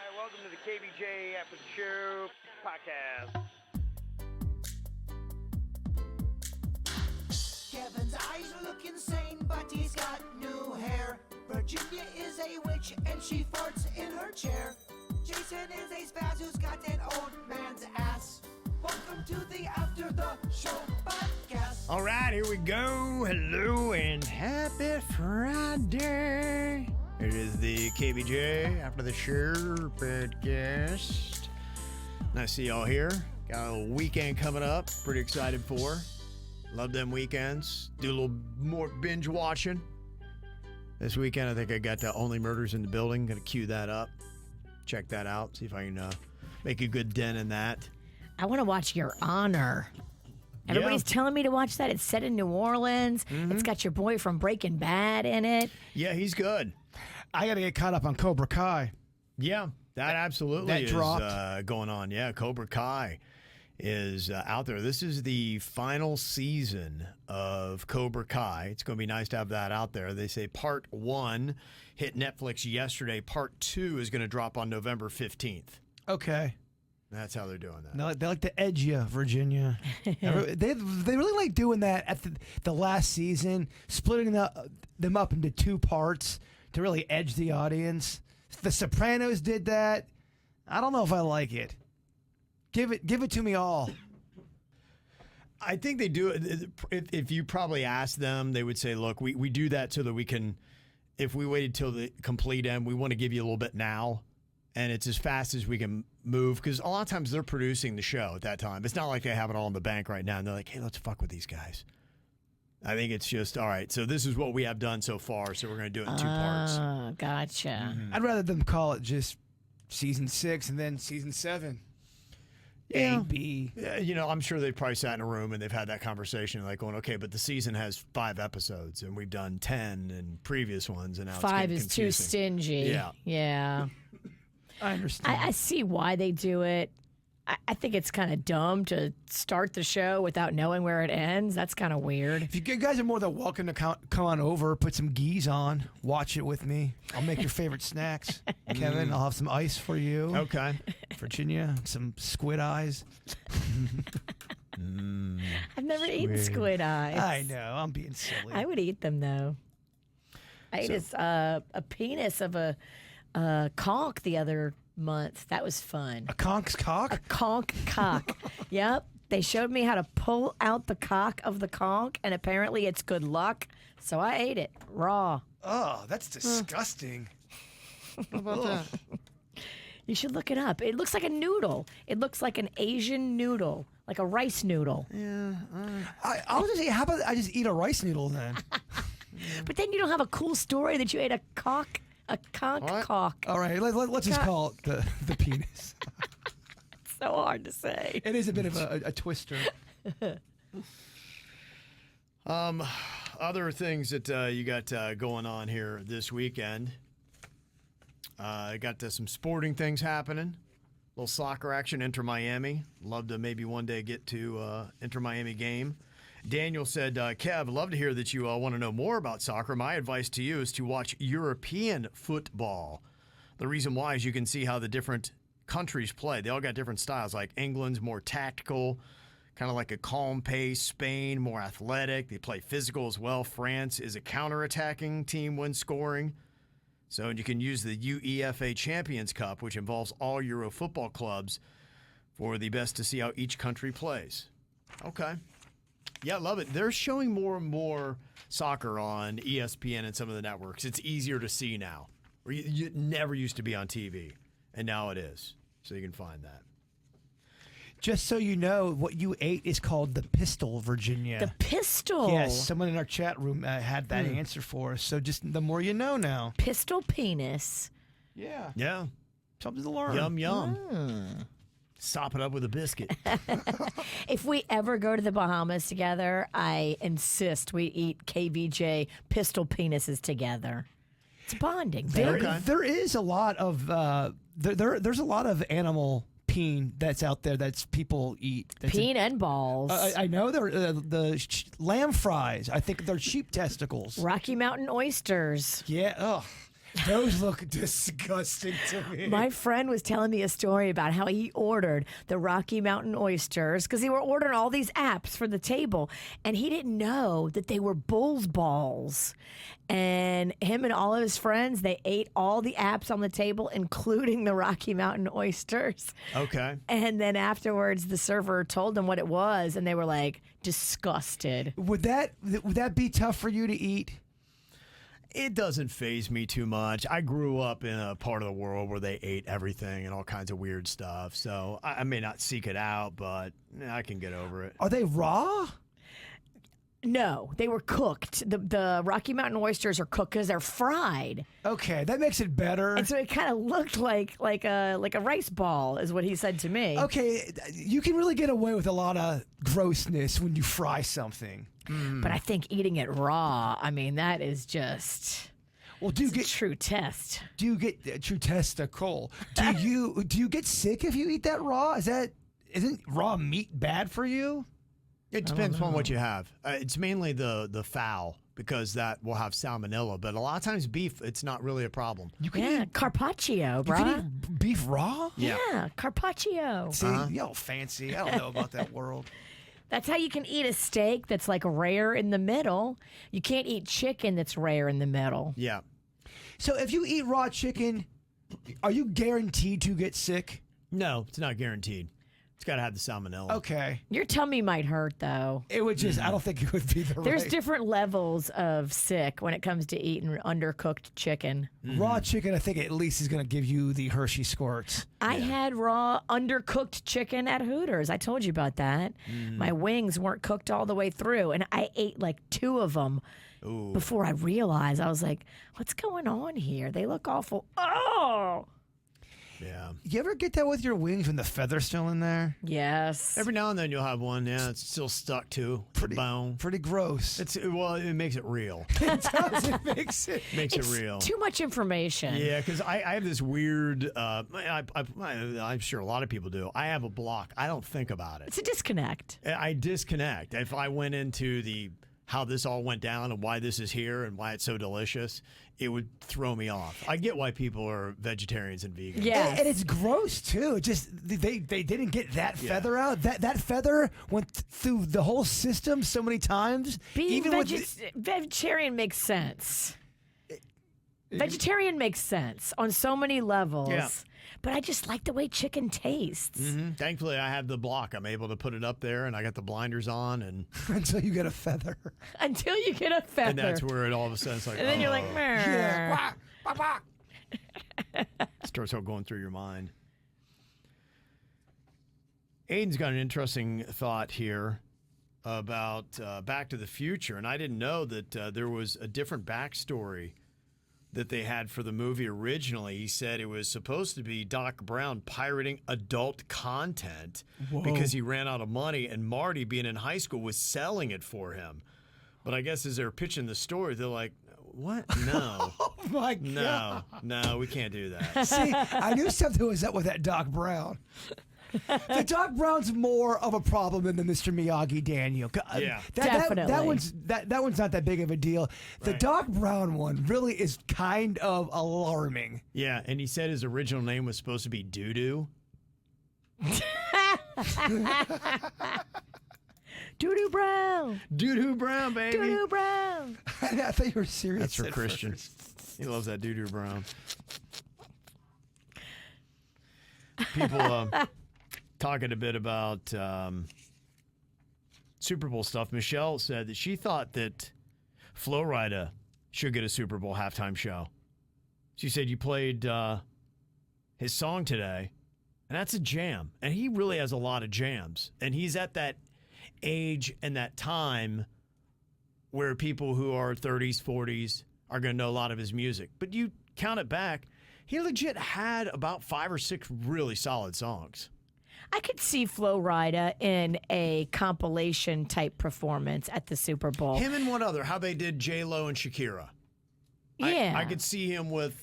right, welcome to the KBJ After the Show podcast. Kevin's eyes look insane, but he's got new hair. Virginia is a witch, and she farts in her chair. Jason is a spaz who's got an old man's ass. Welcome to the After the Show podcast. All right, here we go. Hello and happy Friday. It is the KBJ After the Show podcast. Nice to see y'all here. Got a little weekend coming up. Pretty excited for. Love them weekends. Do a little more binge watching. This weekend, I think I got Only Murders in the Building. Going to cue that up. Check that out. See if I can make a good dent in that. I want to watch Your Honor. Everybody's telling me to watch that. It's set in New Orleans. It's got your boy from Breaking Bad in it. Yeah, he's good. I got to get caught up on Cobra Kai. Yeah, that absolutely that is dropped. Going on. Yeah, Cobra Kai is out there. This is the final season of Cobra Kai. It's going to be nice to have that out there. They say part 1 hit Netflix yesterday. Part 2 is going to drop on November 15th. Okay. That's how they're doing that. No, they like to edge you, Virginia. they really like doing that at the last season, splitting them up into 2 parts to really edge the audience. The Sopranos did that. I don't know if I like it. Give it to me all. I think they do it. If you probably ask them, they would say, look, we do that so that we can, if we waited till the complete end, we want to give you a little bit now. And it's as fast as we can move. Because a lot of times they're producing the show at that time. It's not like they have it all in the bank right now. And they're like, hey, let's fuck with these guys. I think it's just, all right, so this is what we have done so far. So we're going to do it in 2 parts. Oh, gotcha. I'd rather them call it just season 6 and then season 7. Yeah. A, B. Yeah, I'm sure they've probably sat in a room and they've had that conversation, like going, okay, but the season has 5 episodes and we've done 10 in previous ones, and now 5 it's is getting too confusing. stingy. Yeah. I understand. I see why they do it. I think it's kind of dumb to start the show without knowing where it ends. That's kind of weird. If you guys are more than welcome to come on over, put some geese on, watch it with me. I'll make your favorite snacks. Kevin, I'll have some ice for you. Okay. Virginia, some squid eyes. I've never eaten squid eyes. I know, I'm being silly. I would eat them, though. I ate a penis of a conch the other month. That was fun. A conk's cock? A conch cock. Yep. They showed me how to pull out the cock of the conch, and apparently it's good luck. So I ate it raw. Oh, that's disgusting. How about that? You should look it up. It looks like a noodle. It looks like an Asian noodle, like a rice noodle. Yeah. I was just say, how about I just eat a rice noodle then? But then you don't have a cool story that you ate a conch What? cock. All right, let's just call it the penis. It's so hard to say. It is a bit of a twister. Other things that you got going on here this weekend. Got some sporting things happening. A little soccer action, Inter Miami. Love to maybe one day get to Inter Miami game. Daniel said, Kev, love to hear that you want to know more about soccer. My advice to you is to watch European football. The reason why is you can see how the different countries play. They all got different styles. Like England's more tactical, kind of like a calm pace. Spain, more athletic. They play physical as well. France is a counterattacking team when scoring. So you can use the UEFA Champions Cup, which involves all Euro football clubs, for the best to see how each country plays. Okay. Yeah, love it. They're showing more and more soccer on ESPN and some of the networks. It's easier to see now. It never used to be on TV, and now it is. So you can find that. Just so you know, what you ate is called the pistol, Virginia. The pistol. Yes, someone in our chat room had that answer for us. So just the more you know now. Pistol penis. Yeah. Yeah. Something to learn. Yum, yum. Sop it up with a biscuit. If we ever go to the Bahamas together, I insist we eat KVJ pistol penises together. It's bonding. There is a lot of there's a lot of animal peen that's out there that's people eat. Peen and balls. I know they're lamb fries. I think they're sheep testicles. Rocky Mountain oysters. Yeah. Oh, Those look disgusting to me. My friend was telling me a story about how he ordered the Rocky Mountain oysters because they were ordering all these apps for the table, and he didn't know that they were bull's balls. And him and all of his friends, they ate all the apps on the table, including the Rocky Mountain oysters. Okay. And then afterwards, the server told them what it was, and they were like disgusted. Would that be tough for you to eat? It doesn't faze me too much. I grew up in a part of the world where they ate everything and all kinds of weird stuff. So I may not seek it out, but I can get over it. Are they raw? No, they were cooked. The Rocky Mountain oysters are cooked because they're fried, Okay, that makes it better. and so it kind of looked like a rice ball, is what he said to me. Okay, you can really get away with a lot of grossness when you fry something. But I think eating it raw, I mean, that is just Well, do you a get true test. true testicle? Do you get sick if you eat that raw? Isn't raw meat bad for you? It depends on what you have. It's mainly the fowl because that will have salmonella. But a lot of times beef, it's not really a problem. You can Yeah, eat, carpaccio, you bro. can eat beef raw? Yeah, carpaccio. See, y'all fancy. I don't know about that world. That's how you can eat a steak that's like rare in the middle. You can't eat chicken that's rare in the middle. Yeah. So if you eat raw chicken, are you guaranteed to get sick? No, it's not guaranteed. It's got to have the salmonella. Okay. Your tummy might hurt, though. It would just, I don't think it would be the There's right. different levels of sick when it comes to eating undercooked chicken. Raw chicken, I think at least is going to give you the Hershey squirts. I had raw undercooked chicken at Hooters. I told you about that. My wings weren't cooked all the way through, and I ate like 2 of them before I realized. I was like, what's going on here? They look awful. Oh! Yeah. You ever get that with your wings when the feather's still in there? Yes. Every now and then you'll have one. Yeah, it's still stuck to the bone. Pretty gross. It makes it real. It makes it. Makes It's it real. too much information. Yeah, because I have this weird. I'm sure a lot of people do. I have a block. I don't think about it. It's a disconnect. I disconnect. If I went into how this all went down and why this is here and why it's so delicious, it would throw me off. I get why people are vegetarians and vegans. Yeah. And it's gross too. Just they didn't get that feather out. That feather went through the whole system so many times. Being Even vegetarian makes sense. Vegetarian makes sense on so many levels. Yeah. But I just like the way chicken tastes. Thankfully, I have the block. I'm able to put it up there, and I got the blinders on, and until you get a feather. Until you get a feather. and that's where it all of a sudden it's like, And then you're like, meh. Yeah. starts all going through your mind. Aiden's got an interesting thought here about Back to the Future, and I didn't know that there was a different backstory that they had for the movie originally. He said it was supposed to be Doc Brown pirating adult content because he ran out of money, and Marty, being in high school, was selling it for him. But I guess as they're pitching the story, they're like, what? No. Oh my God. No, we can't do that. See, I knew something was up with that Doc Brown. The Doc Brown's more of a problem than the Mr. Miyagi Daniel. Yeah. Definitely. That one's not that big of a deal. The Right. Doc Brown one really is kind of alarming. Yeah, and he said his original name was supposed to be Doo-Doo. Doo-doo Brown. Doo-Doo Brown, baby. Doo-doo Brown. I thought you were serious. That's for at Christian. first. He loves that Doo-Doo Brown. People talking a bit about Super Bowl stuff. Michelle said that she thought that Flo Rida should get a Super Bowl halftime show. She said you played his song today, and that's a jam. And he really has a lot of jams. And he's at that age and that time where people who are 30s, 40s are going to know a lot of his music. But you count it back, he legit had about 5 or 6 really solid songs. I could see Flo Rida in a compilation type performance at the Super Bowl. Him and one other, how they did J-Lo and Shakira. Yeah. I could see him with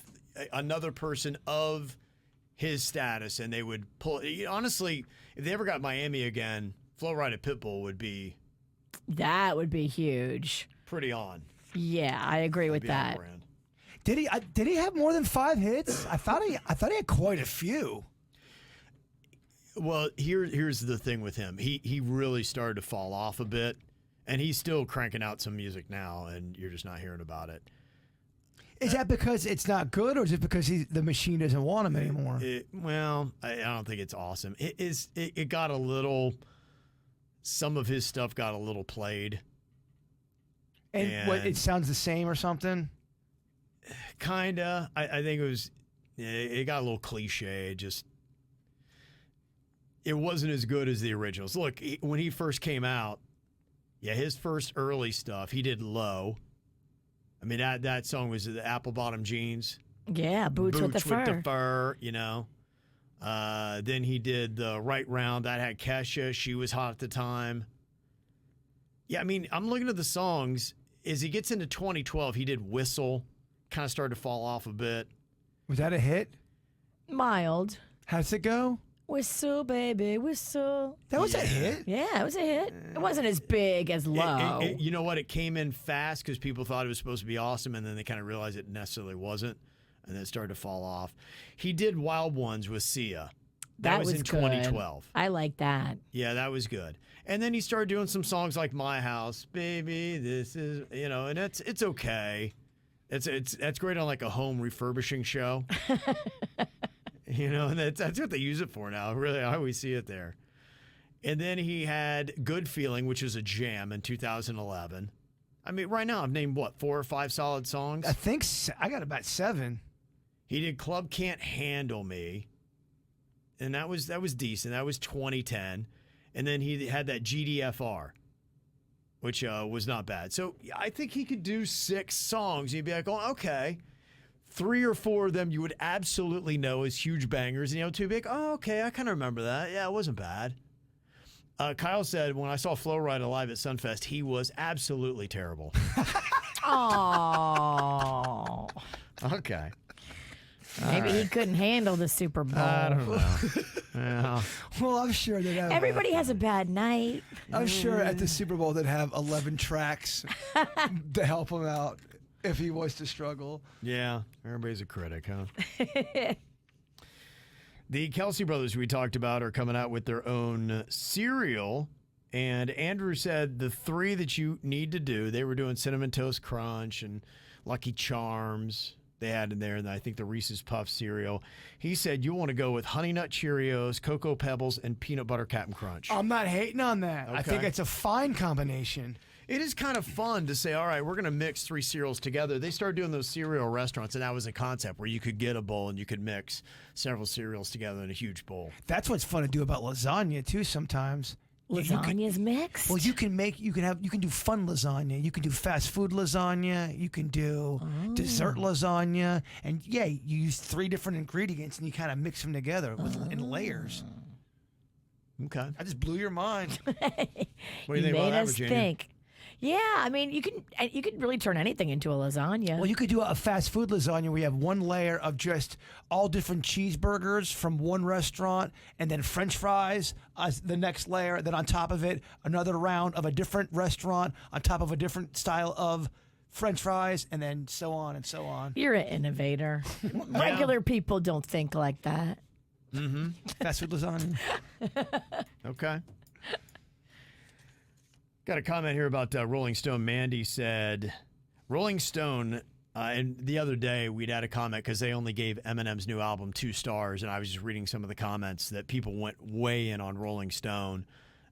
another person of his status, and they would pull. Honestly, if they ever got Miami again, Flo Rida Pitbull would be That would be huge. pretty on. Yeah, I agree with Be on that. brand. Did he have more than 5 hits? I thought he had quite a few. Well, here's the thing with him. He really started to fall off a bit, and he's still cranking out some music now, and you're just not hearing about it. Is that because it's not good, or is it because the machine doesn't want him anymore? Well, I don't think it's awesome. It got a little. Some of his stuff got a little played. And what, it sounds the same or something? Kinda. I think it was. It got a little cliche. It wasn't as good as the originals. Look, when he first came out, his first early stuff, he did Low. I mean, that song was the Apple Bottom Jeans. Yeah, Boots with the Fur. You know. Then he did the Right Round. That had Kesha. She was hot at the time. Yeah, I mean, I'm looking at the songs. As he gets into 2012, he did Whistle. Kind of started to fall off a bit. Was that a hit? Mild. How's it go? Whistle, baby, whistle. That was a hit. Yeah, it was a hit. It wasn't as big as Low. You know what? It came in fast because people thought it was supposed to be awesome, and then they kind of realized it necessarily wasn't, and then it started to fall off. He did Wild Ones with Sia. That was in good. 2012. I like that. Yeah, that was good. And then he started doing some songs like My House, Baby, this is, and it's okay. That's great on like a home refurbishing show. And that's what they use it for now. Really, I always see it there. And then he had Good Feeling, which was a jam in 2011. I mean, right now I've named 4 or 5 solid songs. I think I got about 7. He did Club Can't Handle Me, and that was decent. That was 2010. And then he had that GDFR, which was not bad. So I think he could do 6 songs. You'd be like, oh, okay. 3 or 4 of them you would absolutely know as huge bangers. And 2 would be like, oh, okay, I kind of remember that. Yeah, it wasn't bad. Kyle said, when I saw Flo Rida live at Sunfest, he was absolutely terrible. Oh. Okay. Maybe he couldn't handle the Super Bowl. I don't know. Yeah. Well, I'm sure they'd have. Everybody has a bad night. I'm sure at the Super Bowl they'd have 11 tracks to help him out if he was to struggle. Yeah, everybody's a critic, huh? The Kelsey brothers we talked about are coming out with their own cereal. And Andrew said the 3 that you need to do, they were doing Cinnamon Toast Crunch and Lucky Charms. They had in there, and I think the Reese's Puffs cereal. He said you want to go with Honey Nut Cheerios, Cocoa Pebbles, and Peanut Butter Cap'n Crunch. I'm not hating on that. Okay. I think it's a fine combination. It is kind of fun to say, all right, we're going to mix 3 cereals together. They started doing those cereal restaurants, and that was a concept where you could get a bowl and you could mix several cereals together in a huge bowl. That's what's fun to do about lasagna, too, sometimes. Lasagna's mixed? Well, you can do fun lasagna. You can do fast food lasagna. You can do dessert lasagna. And yeah, you use 3 different ingredients and you kind of mix them together in layers. Okay. I just blew your mind. What do you think made about that, us Virginia? think. Yeah, I mean, you can really turn anything into a lasagna. Well, you could do a fast food lasagna where you have one layer of just all different cheeseburgers from one restaurant, and then French fries as the next layer. Then on top of it, another round of a different restaurant on top of a different style of French fries, and then so on and so on. You're an innovator. Regular people don't think like that. Mm-hmm. Fast food lasagna. Okay. Got a comment here about Rolling Stone. Mandy said, Rolling Stone, and the other day we'd had a comment because they only gave Eminem's new album 2 stars, and I was just reading some of the comments that people went way in on Rolling Stone.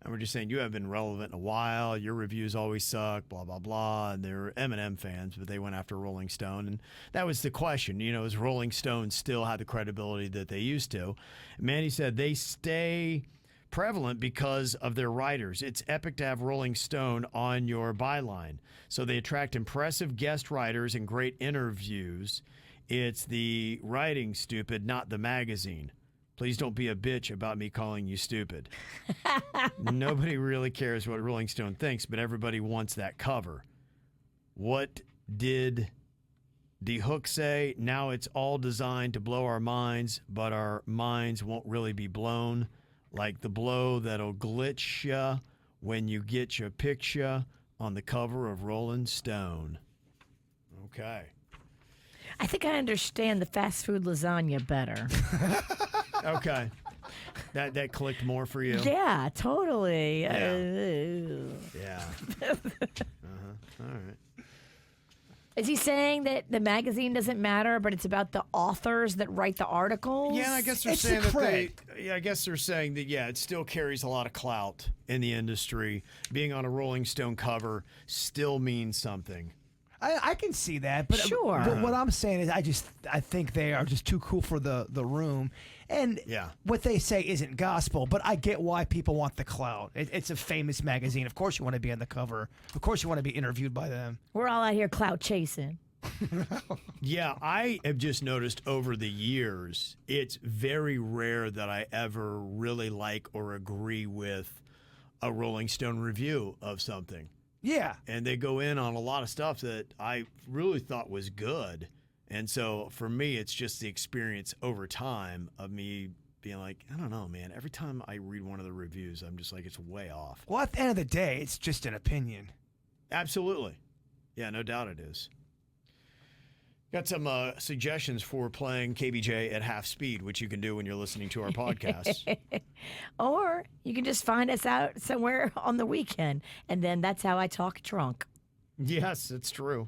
And we're just saying, you have been relevant in a while. Your reviews always suck, blah, blah, blah. And they're Eminem fans, but they went after Rolling Stone. And that was the question, is Rolling Stone still have the credibility that they used to? And Mandy said they stay prevalent because of their writers. It's epic to have Rolling Stone on your byline. So they attract impressive guest writers and great interviews. It's the writing stupid, not the magazine. Please don't be a bitch about me calling you stupid. Nobody really cares what Rolling Stone thinks, but everybody wants that cover. What did the hook say? Now it's all designed to blow our minds, but our minds won't really be blown. Like the blow that'll glitch ya when you get your picture on the cover of Rolling Stone. Okay. I think I understand the fast food lasagna better. Okay. That clicked more for you? Yeah, totally. Yeah. All right. Is he saying that the magazine doesn't matter, but it's about the authors that write the articles? Yeah, I guess they're It's the saying that cred. I guess they're saying that it still carries a lot of clout in the industry. Being on a Rolling Stone cover still means something. I can see that, but Sure. But what I'm saying is, I think they are just too cool for the room, and what they say isn't gospel. But I get why people want the clout. It's a famous magazine. Of course, you want to be on the cover. Of course, you want to be interviewed by them. We're all out here clout chasing. Yeah, I have just noticed over the years, it's very rare that I ever really like or agree with a Rolling Stone review of something. Yeah. And they go in on a lot of stuff that I really thought was good. And so for me, it's just the experience over time of me being like, I don't know, man. Every time I read one of the reviews, I'm just like, it's way off. Well, at the end of the day, it's just an opinion. Absolutely. Yeah, no doubt it is. Got some suggestions for playing KBJ at half speed, which you can do when you're listening to our podcast. Or you can just find us out somewhere on the weekend, and then that's how I talk drunk. Yes, it's true.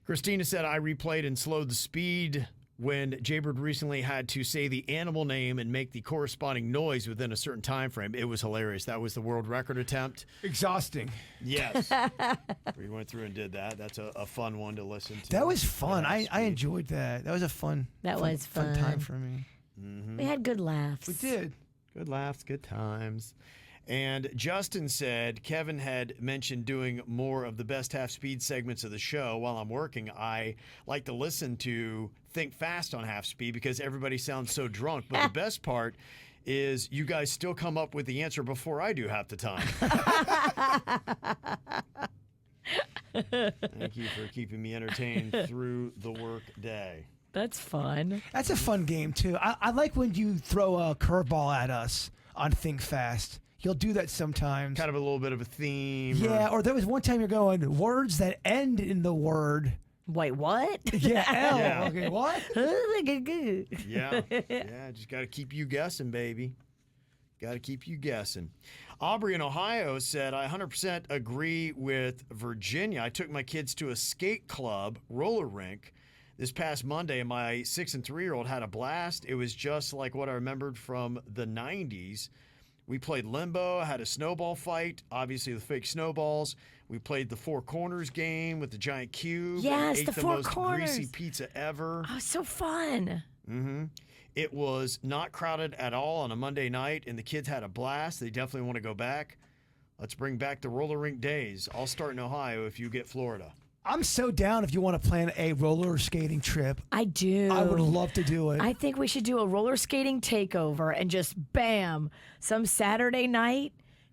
Christina said, I replayed and slowed the speed when Jaybird recently had to say the animal name and make the corresponding noise within a certain time frame. It was hilarious. That was the world record attempt. Exhausting. Yes. We went through and did that. That's a fun one to listen to. That was fun. I enjoyed that. That was a fun fun time for me. We had good laughs. We did. Good laughs, good times. And Justin said, Kevin had mentioned doing more of the best half speed segments of the show. While I'm working, I like to listen to Think Fast on half speed because everybody sounds so drunk. But the best part is you guys still come up with the answer before I do half the time. Thank you for keeping me entertained through the work day. That's fun. That's a fun game, too. I like when you throw a curveball at us on Think Fast. You'll do that sometimes. Kind of a little bit of a theme. Yeah, or there was one time you're going, words that end in the word. Wait, what? Yeah, L. Yeah. Okay, what? Yeah. Yeah, just got to keep you guessing, baby. Got to keep you guessing. Aubrey in Ohio said, I 100% agree with Virginia. I took my kids to a skate club roller rink this past Monday, and my 6 and 3-year-old had a blast. It was just like what I remembered from the 90s. We played limbo, had a snowball fight, obviously with fake snowballs. We played the Four Corners game with the giant cube. Yes, ate the Four most Corners. greasy pizza ever. Oh, so fun. Mm-hmm. It was not crowded at all on a Monday night, and the kids had a blast. They definitely want to go back. Let's bring back the roller rink days. I'll start in Ohio if you get Florida. I'm so down if you want to plan a roller skating trip. I do. I would love to do it. I think we should do a roller skating takeover and just bam, some Saturday night,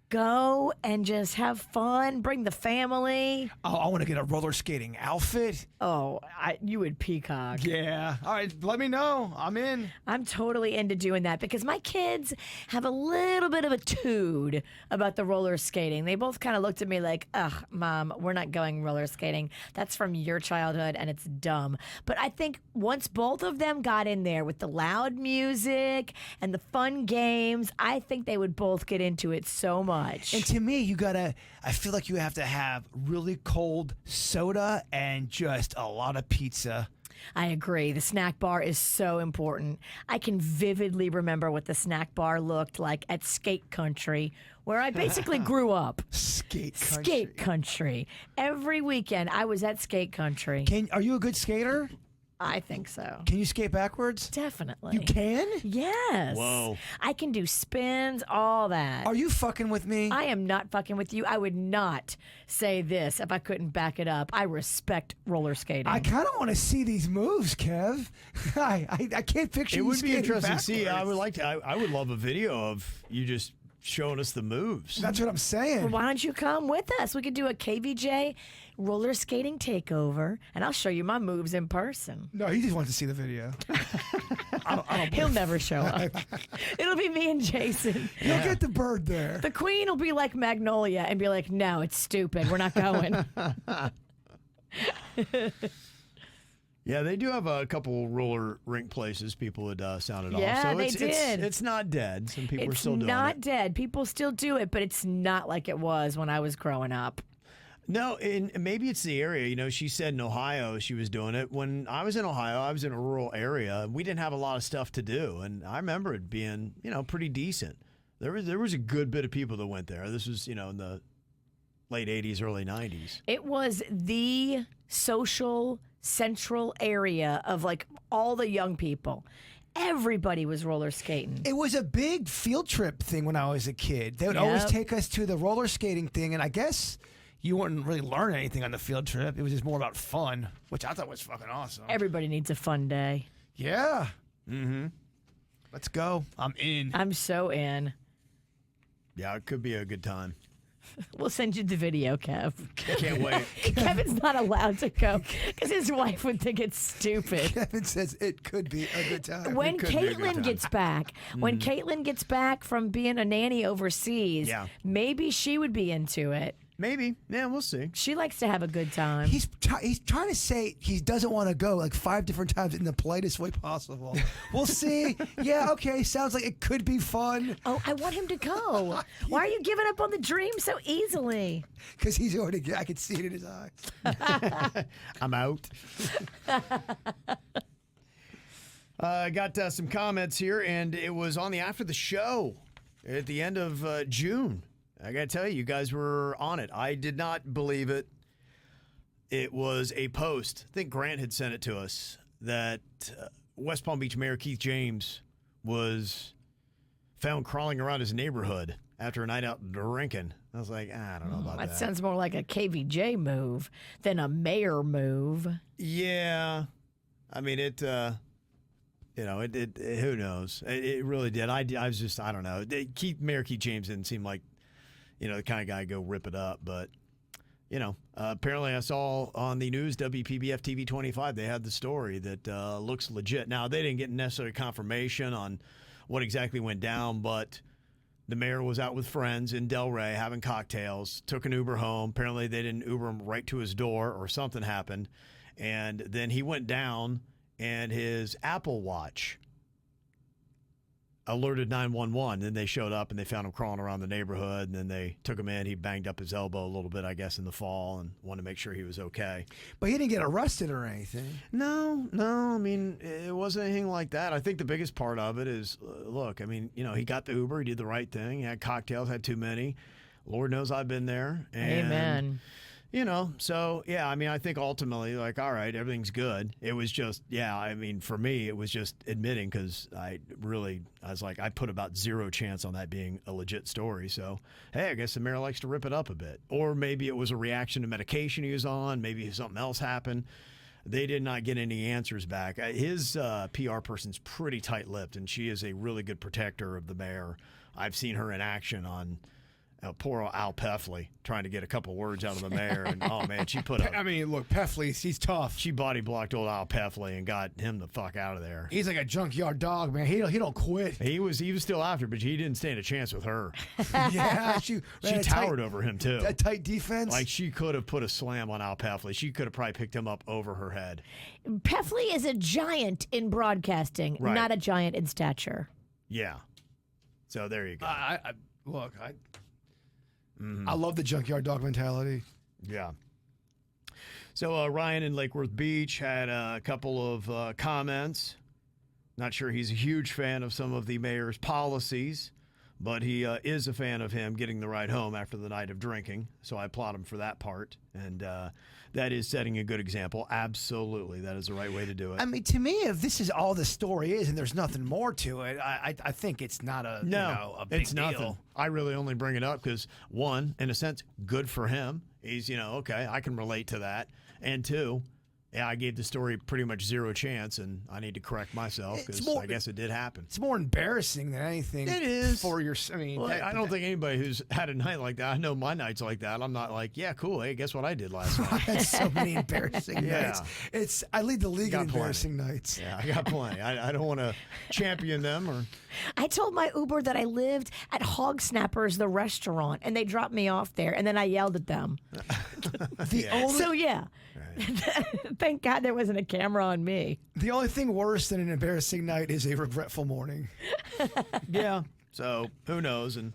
go and just have fun, bring the family. Oh, I want to get a roller skating outfit. Oh, you would peacock. Yeah. All right, let me know. I'm in. I'm totally into doing that because my kids have a little bit of a tood about the roller skating. They both kind of looked at me like, ugh, Mom, we're not going roller skating. That's from your childhood and it's dumb. But I think once both of them got in there with the loud music and the fun games, I think they would both get into it so much. And to me, I feel like you have to have really cold soda and just a lot of pizza. I agree. The snack bar is so important. I can vividly remember what the snack bar looked like at Skate Country, where I basically grew up. Skate Country. Skate Country. Every weekend I was at Skate Country. Are you a good skater? I think so. Can you skate backwards? Definitely. You can? Yes. Whoa. I can do spins, all that. Are you fucking with me? I am not fucking with you. I would not say this if I couldn't back it up. I respect roller skating. I kind of want to see these moves, Kev. I can't picture It you would be skating interesting to see. I backwards. I would love a video of you just showing us the moves. That's what I'm saying. Well, why don't you come with us? We could do a KVJ roller skating takeover, and I'll show you my moves in person. No, he just wants to see the video. I don't He'll never show up. It'll be me and Jason. You'll get the bird there. The queen will be like Magnolia and be like, no, it's stupid. We're not going. Yeah, they do have a couple roller rink places people would sound it off. Yeah, So they it's, did. It's not dead. Some people are still doing It's not it. dead. People still do it, but it's not like it was when I was growing up. No, and maybe it's the area. You know, she said in Ohio she was doing it. When I was in Ohio, I was in a rural area. We didn't have a lot of stuff to do, and I remember it being, pretty decent. There was a good bit of people that went there. This was, in the late 80s, early 90s. It was the social central area of like all the young people. Everybody was roller skating. It was a big field trip thing when I was a kid. They would always Yep. take us to the roller skating thing, and I guess you wouldn't really learn anything on the field trip. It was just more about fun, which I thought was fucking awesome. Everybody needs a fun day. Yeah. Mm-hmm. Let's go. I'm in. I'm so in. Yeah, it could be a good time. We'll send you the video, Kev. Can't wait. Kevin's not allowed to go because his wife would think it's stupid. Kevin says it could be a good time. When could be a good time. Caitlin gets back, when Caitlin gets back from being a nanny overseas, Yeah. maybe she would be into it. Maybe. Yeah, we'll see. She likes to have a good time. He's trying to say he doesn't want to go like 5 different times in the politest way possible. We'll see. Yeah, okay. Sounds like it could be fun Oh, I want him to go. Why are you giving up on the dream so easily? because he's already. I can see it in his eyes. I'm out. I got some comments here, and it was on the after the show at the end of June. I got to tell you guys were on it. I did not believe it. It was a post. I think Grant had sent it to us that West Palm Beach Mayor Keith James was found crawling around his neighborhood after a night out drinking. I was like, I don't know about that. That sounds more like a KVJ move than a mayor move. Yeah, I mean it. Who knows? It really did. I was just, I don't know. Mayor Keith James didn't seem like, the kind of guy to go rip it up. But, apparently I saw on the news, WPBF TV 25, they had the story that looks legit. Now, they didn't get necessarily confirmation on what exactly went down, but the mayor was out with friends in Delray having cocktails, took an Uber home. Apparently they didn't Uber him right to his door or something happened. And then he went down and his Apple Watch alerted 911. Then they showed up and they found him crawling around the neighborhood. And then they took him in. He banged up his elbow a little bit, I guess, in the fall and wanted to make sure he was okay. But he didn't get arrested or anything. No. I mean, it wasn't anything like that. I think the biggest part of it is, look, I mean, he got the Uber. He did the right thing. He had cocktails, had too many. Lord knows I've been there. And, Amen. So, yeah, I mean, I think ultimately, like, all right, everything's good. It was just, for me, it was just admitting because I was like, I put about zero chance on that being a legit story. So, hey, I guess the mayor likes to rip it up a bit. Or maybe it was a reaction to medication he was on. Maybe something else happened. They did not get any answers back. His PR person's pretty tight-lipped, and she is a really good protector of the mayor. I've seen her in action on poor old Al Peffley trying to get a couple words out of the mayor. And, oh, man, she put I mean, look, Peffley, he's tough. She body blocked old Al Peffley and got him the fuck out of there. He's like a junkyard dog, man. He don't quit. He was still after, but he didn't stand a chance with her. Yeah, she towered over him, too. A tight defense. Like, she could have put a slam on Al Peffley. She could have probably picked him up over her head. Peffley is a giant in broadcasting, Right. not a giant in stature. Yeah. So there you go. I love the junkyard dog mentality. Yeah. So Ryan in Lake Worth Beach had a couple of comments. Not sure he's a huge fan of some of the mayor's policies, but he is a fan of him getting the ride home after the night of drinking. So I applaud him for that part. And that is setting a good example. Absolutely. That is the right way to do it. I mean, to me, if this is all the story is and there's nothing more to it, I think it's not a, a big it's nothing. deal. I really only bring it up because, one, in a sense, good for him. He's, okay, I can relate to that. And two, yeah, I gave the story pretty much zero chance, and I need to correct myself because I guess it did happen. It's more embarrassing than anything. It is. For your, I mean, Well, I don't think anybody who's had a night like that, I know my nights like that. I'm not like, yeah, cool. Hey, guess what I did last night? I had so many embarrassing Yeah. nights. I lead the league in Got plenty. embarrassing nights. Yeah, I got plenty. I don't want to champion them or. I told my Uber that I lived at Hog Snappers, the restaurant, and they dropped me off there, and then I yelled at them. The only So yeah, thank God there wasn't a camera on me. the only thing worse than an embarrassing night is a regretful morning. Yeah. So who knows? And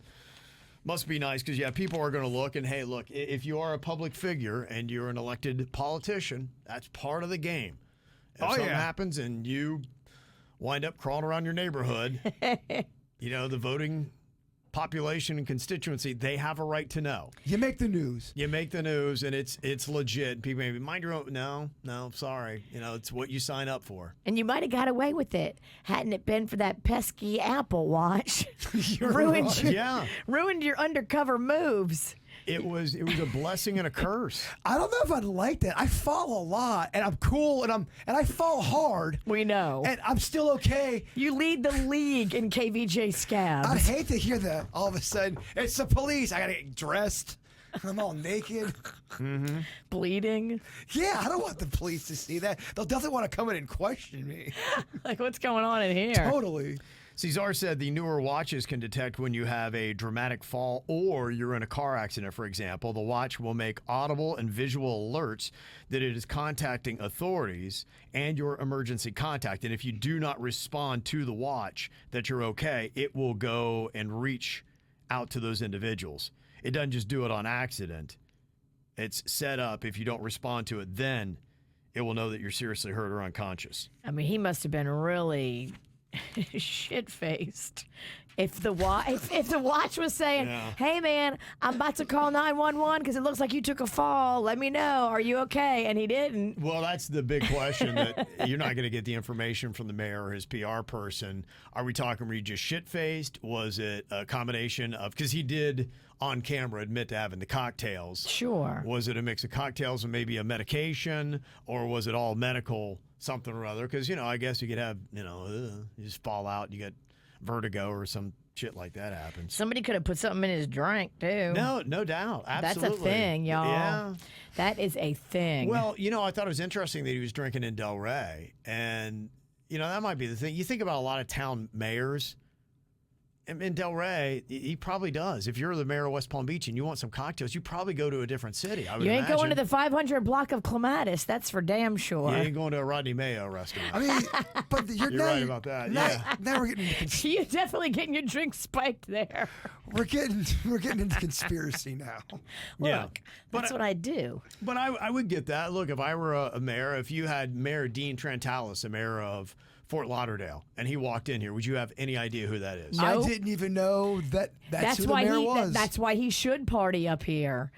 must be nice because, yeah, people are going to look and, hey, look, if you are a public figure and you're an elected politician, that's part of the game. If something happens and you wind up crawling around your neighborhood, the voting population and constituency, they have a right to know. You make the news. You make the news, and it's legit. People may be, mind your own. No, sorry. It's what you sign up for. And you might have got away with it hadn't it been for that pesky Apple Watch. Ruined your undercover moves. It was a blessing and a curse. I don't know if I'd like that. I fall a lot, and I'm cool, and I fall hard. We know. And I'm still okay. You lead the league in KVJ scabs. I'd hate to hear that all of a sudden. It's the police. I gotta get dressed. I'm all naked. Bleeding. Yeah, I don't want the police to see that. They'll definitely want to come in and question me. Like, what's going on in here? Totally. Cesar said the newer watches can detect when you have a dramatic fall or you're in a car accident, for example. The watch will make audible and visual alerts that it is contacting authorities and your emergency contact. And if you do not respond to the watch that you're okay, it will go and reach out to those individuals. It doesn't just do it on accident. It's set up. If you don't respond to it, then it will know that you're seriously hurt or unconscious. I mean, he must have been really shit-faced. If the watch was saying, "Hey man, I'm about to call 911 because it looks like you took a fall. Let me know. Are you okay?" and he didn't. Well, that's the big question that you're not going to get the information from the mayor or his PR person. Are we talking, were you just shit-faced? Was it a combination of, because he did on camera admit to having the cocktails. Sure. Was it a mix of cocktails and maybe a medication, or was it all medical something or other? Because, I guess you could have, you just fall out and you get vertigo or some shit like that happens. Somebody could have put something in his drink, too. No doubt. Absolutely. That's a thing, y'all. Yeah. That is a thing. Well, I thought it was interesting that he was drinking in Delray. And, that might be the thing. You think about a lot of town mayors. In Delray, he probably does. If you're the mayor of West Palm Beach and you want some cocktails, you probably go to a different city. I would you ain't imagine. going to the 500 block of Clematis. That's for damn sure. You ain't going to a Rodney Mayo restaurant. I mean, but you're right about that. Now we're getting into You're definitely getting your drink spiked there. we're getting into conspiracy now. Yeah. Look, that's what I do. But I would get that. Look, if I were a mayor, if you had Mayor Dean Trantalis, a mayor of Fort Lauderdale, and he walked in here, would you have any idea who that is? Nope. I didn't even know that's who the why mayor was. That's why he should party up here.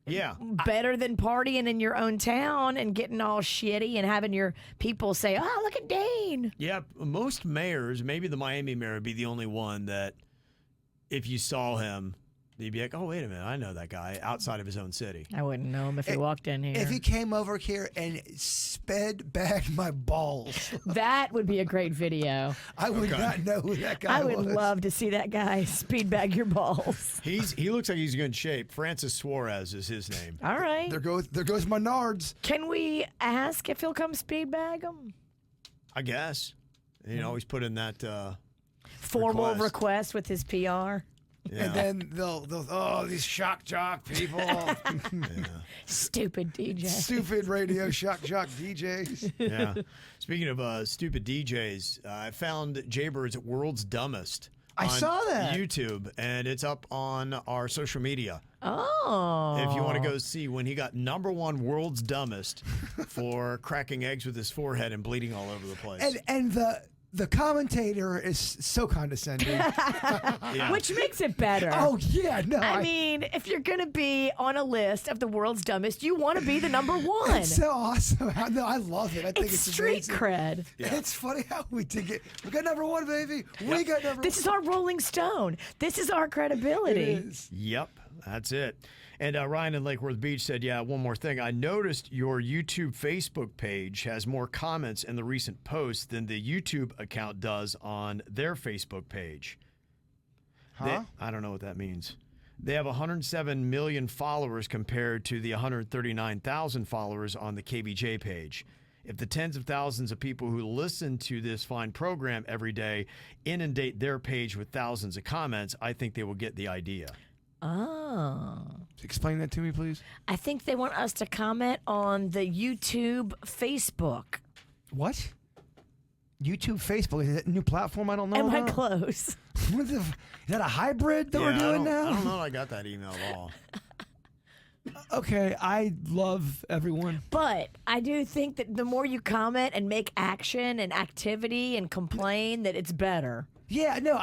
Yeah. Better than partying in your own town and getting all shitty and having your people say, "Oh, look at Dane." Yeah, most mayors, maybe the Miami mayor would be the only one that if you saw him, you'd be like, "Oh, wait a minute, I know that guy," outside of his own city. I wouldn't know him if he walked in here. If he came over here and sped bagged my balls, that would be a great video. I would not know who that guy I was. would love to see that guy speed bag your balls. He looks like he's in good shape. Francis Suarez is his name. All right. There goes my nards. Can we ask if he'll come speed bag him? I guess. Always put in that Formal request with his PR. Yeah. And then they'll these shock jock people. Stupid DJ. Stupid radio shock jock DJs. Yeah. Speaking of stupid DJs, I found Jaybird's World's Dumbest. I saw that. YouTube, and it's up on our social media. Oh. If you want to go see when he got #1 World's Dumbest for cracking eggs with his forehead and bleeding all over the place. And the commentator is so condescending. Yeah. Which makes it better. Oh, yeah, no. I mean, if you're going to be on a list of the world's dumbest, you want to be the #1. It's so awesome. No, I love it. I think it's street amazing. cred. Yeah. It's funny how we did get. We got #1, baby. We got #1. This is our Rolling Stone. This is our credibility. It is. Yep, that's it. And Ryan in Lake Worth Beach said, yeah, one more thing. I noticed your YouTube Facebook page has more comments in the recent posts than the YouTube account does on their Facebook page. Huh? I don't know what that means. They have 107 million followers compared to the 139,000 followers on the KBJ page. If the tens of thousands of people who listen to this fine program every day inundate their page with thousands of comments, I think they will get the idea. Oh. Explain that to me, please. I think they want us to comment on the YouTube Facebook. What? YouTube, Facebook, is that a new platform I don't know Am I about? close? Is that a hybrid that we're doing now? I don't know. I got that email at all. Okay, I love everyone. But I do think that the more you comment and make action and activity and complain, that it's better. Yeah, no,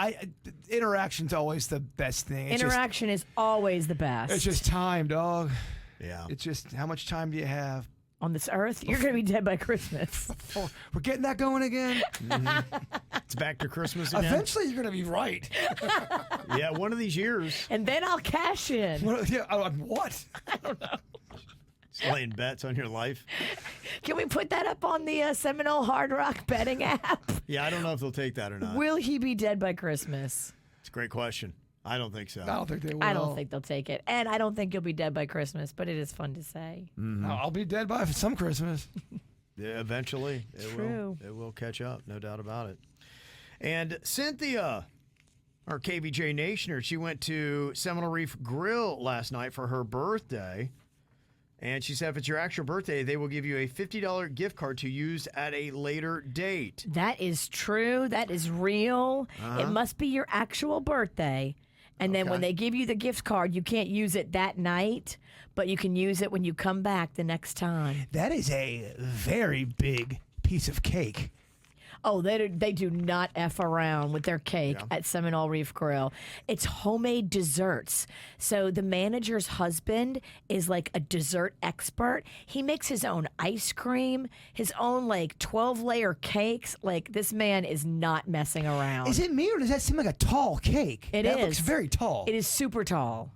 interaction's always the best thing. Interaction is always the best. It's just time, dog. Yeah. It's just how much time do you have? On this earth, you're going to be dead by Christmas. We're getting that going again. It's back to Christmas again. Eventually, you're going to be right. Yeah, one of these years. And then I'll cash in. What? I don't know. Just laying bets on your life. Can we put that up on the Seminole Hard Rock betting app? Yeah, I don't know if they'll take that or not. Will he be dead by Christmas? It's a great question. I don't think so. I don't think they will. I don't think they'll take it. And I don't think you'll be dead by Christmas, but it is fun to say. I'll be dead by some Christmas. Yeah, eventually, True. it will catch up, no doubt about it. And Cynthia, our KBJ Nationer, she went to Seminole Reef Grill last night for her birthday. And she said if it's your actual birthday, they will give you a $50 gift card to use at a later date. That is true. That is real. It must be your actual birthday. And then when Okay. they give you the gift card, you can't use it that night, but you can use it when you come back the next time. That is a very big piece of cake. Oh, they do not F around with their cake at Seminole Reef Grill. It's homemade desserts. So the manager's husband is like a dessert expert. He makes his own ice cream, his own like 12-layer cakes. Like this man is not messing around. Is it me or does that seem like a tall cake? It that is. looks very tall. It is super tall.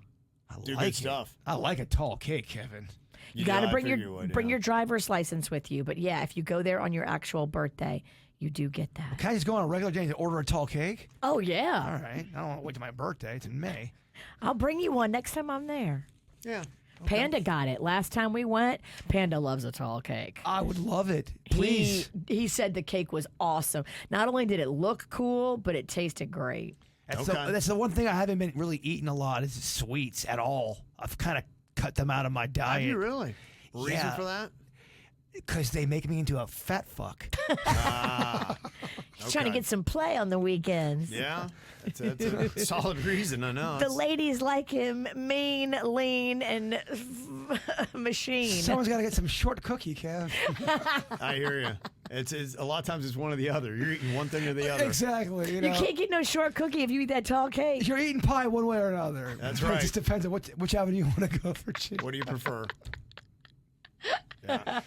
I Do like good stuff. I like a tall cake, Kevin. You got to I bring figure you would, bring yeah. your driver's license with you. But yeah, if you go there on your actual birthday, you do get that. Can I just go on a regular day and order a tall cake? Oh yeah. All right. I don't want to wait till my birthday. It's in May. I'll bring you one next time I'm there. Yeah. Panda got it. Last time we went, Panda loves a tall cake. I would love it. Please. He said the cake was awesome. Not only did it look cool, but it tasted great. That's the one thing I haven't been really eating a lot is sweets at all. I've kind of cut them out of my Have diet. you really? Reason Yeah. for that? Because they make me into a fat fuck. He's trying to Okay. get some play on the weekends. Yeah. That's a solid reason, I know. The ladies like him mean, lean, and machine. Someone's got to get some short cookie, Kev. I hear you. It's a lot of times it's one or the other. You're eating one thing or the other. Exactly. You You know, can't get no short cookie if you eat that tall cake. you're eating pie one way or another. That's It right. just depends on which avenue you want to go for. What do you prefer? Yeah.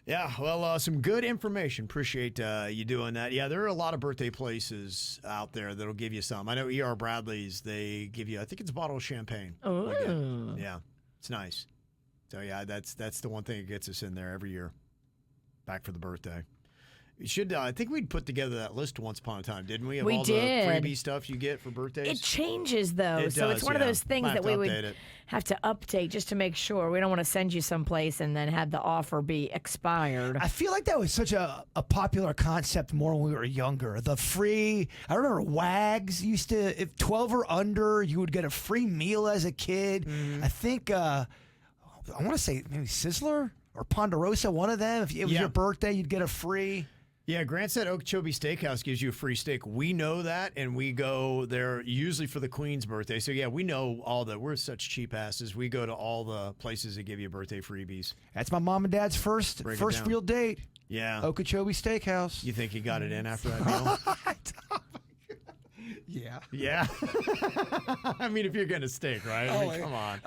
Yeah, well, some good information. Appreciate you doing that. Yeah, there are a lot of birthday places out there that'll give you some. I know E.R. Bradley's, they give you, I think it's a bottle of champagne. you get. Ooh. Yeah, it's nice. So, yeah, that's the one thing that gets us in there every year. Back for the birthday. You should. I think we'd put together that list once upon a time, didn't we? Of We all did. the freebie stuff you get for birthdays. It changes though, It so it's does, one of yeah. those things Might that have we to would update it. have to update just to make sure. We don't want to send you someplace and then have the offer be expired. I feel like that was such a popular concept more when we were younger. The free, I remember Wags used to, if 12 or under, you would get a free meal as a kid. I think, I want to say maybe Sizzler or Ponderosa, one of them. If it was Yeah. your birthday, you'd get a free. Yeah, Grant said Okeechobee Steakhouse gives you a free steak. We know that, and we go there usually for the Queen's birthday. So, yeah, we know all that. We're such cheap asses. We go to all the places that give you birthday freebies. That's my mom and dad's first Break it down. real date. Yeah. Okeechobee Steakhouse. You think he got it in after that meal? Yeah. Yeah. I mean, if you're getting a steak, right? I mean, come on.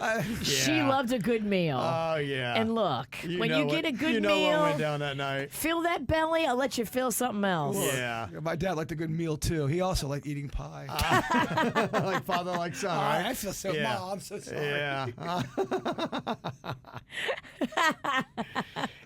She Yeah. loved a good meal. Oh, yeah. And look, when know you what- get a good you know what went meal, down that night. fill that belly, I'll let you fill something else. Yeah. My dad liked a good meal too. He also liked eating pie. Like father, like son, right? I feel so. Yeah. Mom, I'm so sorry. Yeah.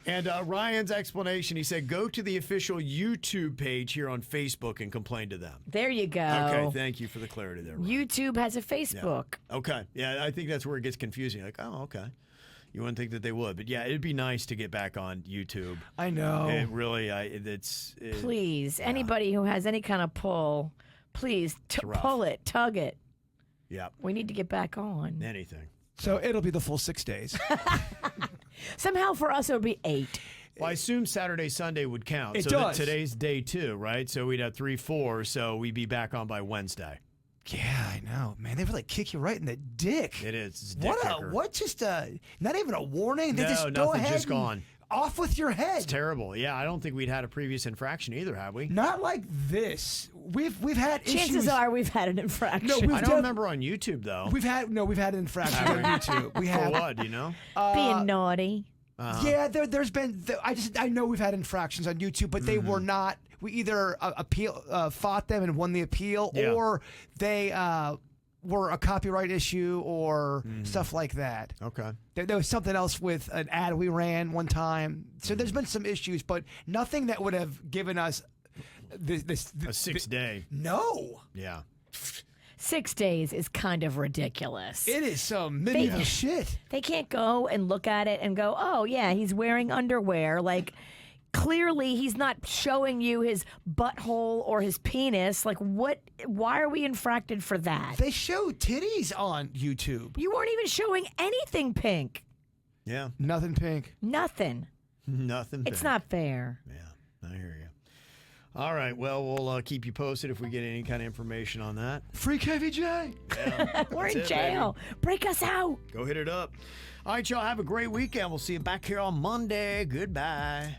And Ryan's explanation, he said, go to the official YouTube page here on Facebook and complain to them. There you go. Okay, thank you for the clarity there, Ryan. YouTube has a Facebook. Okay. Yeah, I think that's where it gets confusing. Like, oh, okay. You wouldn't think that they would. But, yeah, it'd be nice to get back on YouTube. I know. It really, Please, anybody who has any kind of pull, please rough. pull it, tug it. Yep. We need to get back on. Anything. So it'll be the full 6 days. Somehow for us, it would be 8. Well, I assume Saturday, Sunday would count. It so does. Today's day 2, right? So we'd have 3, 4. So we'd be back on by Wednesday. Yeah, I know, man. They really kick you right in the dick. It is. It's a dick kicker. What? Just not even a warning. They No, just go nothing, ahead. just and gone. Off with your head. It's terrible. Yeah, I don't think we'd had a previous infraction either, have we? Not like this. We've had Chances issues. are we've had an infraction. No, we've I don't done- remember on YouTube though. We've had an infraction on YouTube. We For have. what? Do you know? Being naughty. Yeah, there's been. I know we've had infractions on YouTube, but they were not. We either fought them and won the appeal, Yeah. or they were a copyright issue or stuff like that. Okay. There was something else with an ad we ran one time. So there's been some issues, but nothing that would have given us this A 6 day. No, Yeah. 6 days is kind of ridiculous. it is some medieval shit. They can't go and look at it and go, oh, yeah, he's wearing underwear. Like, clearly he's not showing you his butthole or his penis. Like, what? Why are we infracted for that? They show titties on YouTube. You weren't even showing anything pink. Yeah. Nothing pink. Nothing. Nothing. It's big. not fair. Yeah. I hear you. All right. Well, we'll keep you posted if we get any kind of information on that. Free KVJ. We're That's in it, jail. Break us out. Go hit it up. All right, y'all. Have a great weekend. We'll see you back here on Monday. Goodbye.